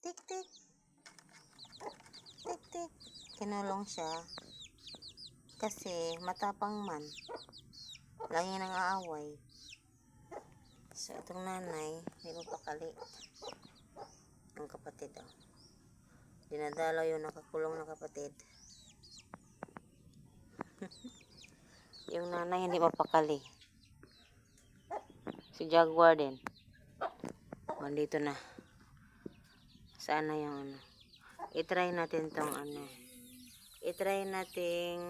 Tik, tik. Tik, tik. Kinulong siya. Kasi matapang man. Lagi nang aaway. So, itong nanay, hindi mapakali. Ang kapatid, oh. Dinadalaw yung nakakulong na kapatid. Yung nanay, hindi mapakali. Si Jaguar din. O, dito na. Saan na yung ano? I-try natin tong ano. I-try nating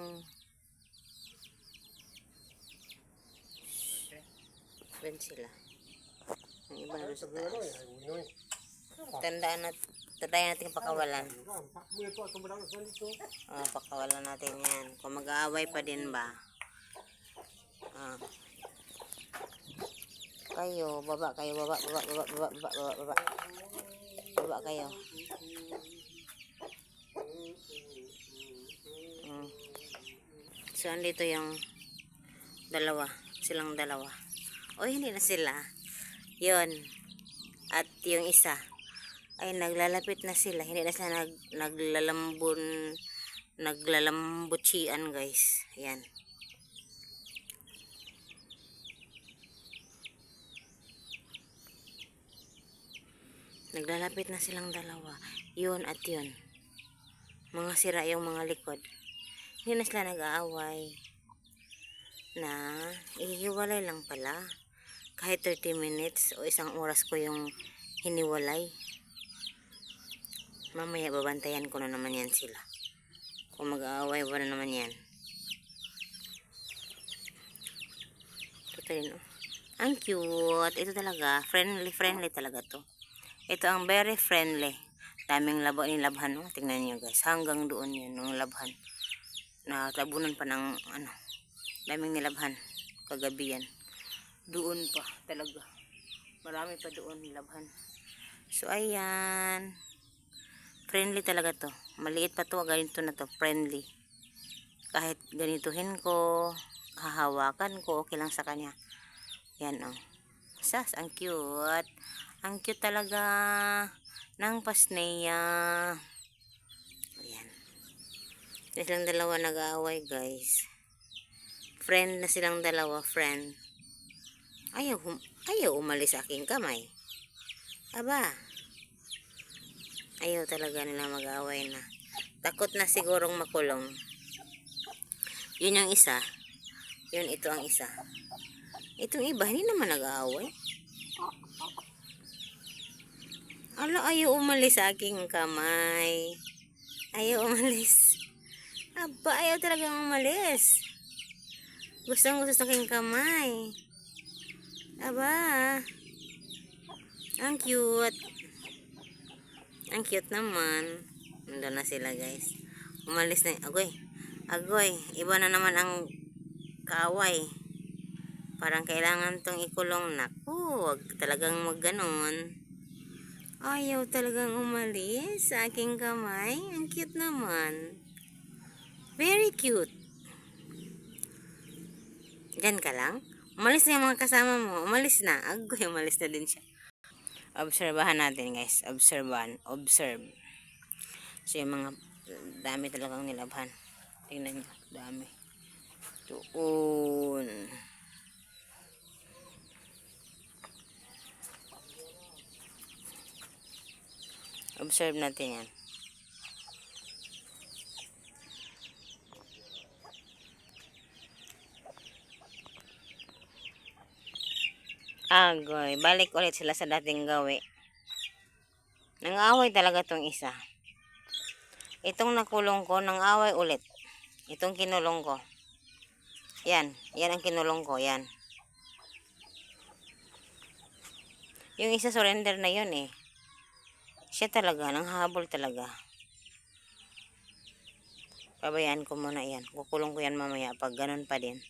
friend sila. Ang iba na sa taas. Tandaan natin pakawalan. Pakawalan natin yan. Kung mag-aaway pa din ba. Kayo, baba kayo, baba kayo. So, andito yung dalawa. Silang dalawa. O, hindi na sila. Yun. At yung isa. Ay, naglalapit na sila. Hindi na sila naglalambutsian, guys. Ayan. Naglalapit na silang dalawa. Yun at yun. Mga sira yung mga likod. Hindi na sila nag-aaway. Na, ihiwalay lang pala. Kahit 30 minutes o isang oras ko yung hiniwalay. Mamaya babantayan ko na naman yan sila. Kung mag-aaway ba na naman yan. Ito rin, oh. Ang cute. Ito talaga. Friendly talaga to. Ito ang very friendly. Daming labo ni labhan, oh. Tingnan niyo, guys. Hanggang doon yan, yung labhan. Na tabunan pa ng ano. Daming nilabhan. Kagabi yan. Doon pa talaga. Marami pa doon nilabhan. So, ayan. Friendly talaga to. Maliit pa to. Ganito na to. Friendly. Kahit ganituhin ko, hahawakan ko, okay lang sa kanya. Yan, oh. Sas, ang cute. Ang cute talaga ng pasneya. Ayan. Silang dalawa nag-aaway, guys. Friend na silang dalawa, friend. Ayaw umalis sa aking kamay. Aba. Ayaw talaga nila mag-aaway na. Takot na sigurong makulong. Yun yung isa. Yun, ito ang isa. Itong iba, hindi naman nag-aaway. Ayaw umalis sa aking kamay. Ayaw umalis. Aba, ayaw talagang umalis. Gusto sa aking kamay. Aba. Ang cute. Ang cute naman. Nandun na sila, guys. Umalis na. Agoy. Iba na naman ang kaaway. Parang kailangan tong ikulong. Naku, wag talagang magganon. Ayaw talagang umalis sa aking kamay. Ang cute naman. Very cute. Diyan ka lang. Umalis na yung mga kasama mo. Umalis na. Agoy, umalis na din siya. Obserbahan natin, guys. Observe. So, yung mga dami talagang nilabhan. Tingnan nyo. Dami. Doon. Observe natin yan. Agoy, balik ulit sila sa dating gawi. Nang-away talaga tong isa. Itong nakulong ko, nang-away ulit. Itong kinulong ko. Yan ang kinulong ko, yan. Yung isa surrender na yun eh. Siya talaga, nanghahabol talaga. Pabayaan ko muna yan. Kukulong ko yan mamaya pag ganun pa din.